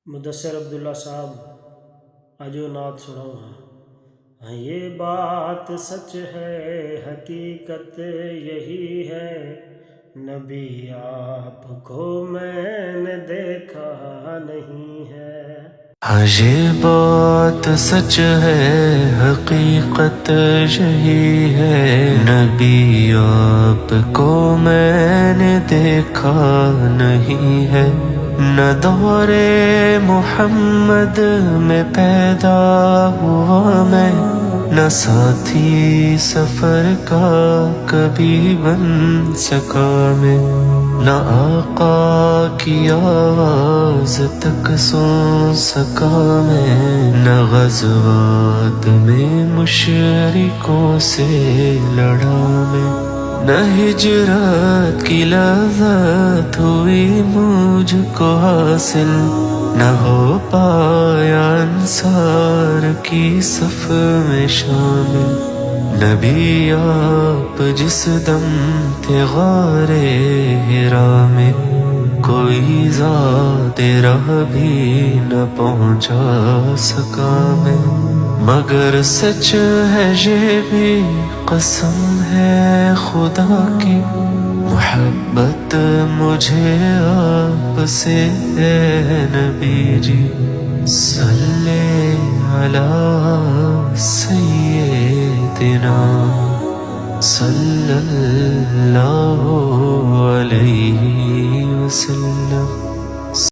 مدثر عبداللہ صاحب اجو نعت سناؤ ہاں یہ بات سچ ہے حقیقت یہی ہے نبی آپ کو میں نے دیکھا نہیں ہے یہ بات سچ ہے حقیقت یہی ہے نبی آپ کو میں نے دیکھا نہیں ہے نہ دور محمد میں پیدا ہوا میں نہ ساتھی سفر کا کبھی بن سکا میں نہ آقا کی آواز تک سن سکا میں نہ غزوات میں مشرکوں سے لڑا میں نہ ہجرت کی لذت ہوئی مجھ کو حاصل نہ ہو پایا انصار کی صف میں شامل نبی آپ جس دم تھے غار حرا میں کوئی ذات راہ بھی نہ پہنچا سکا میں مگر سچ ہے یہ بھی قسم ہے خدا کی محبت مجھے آپ سے ہے نبی جی صلی علی سیدنا صلی اللہ علیہ وسلم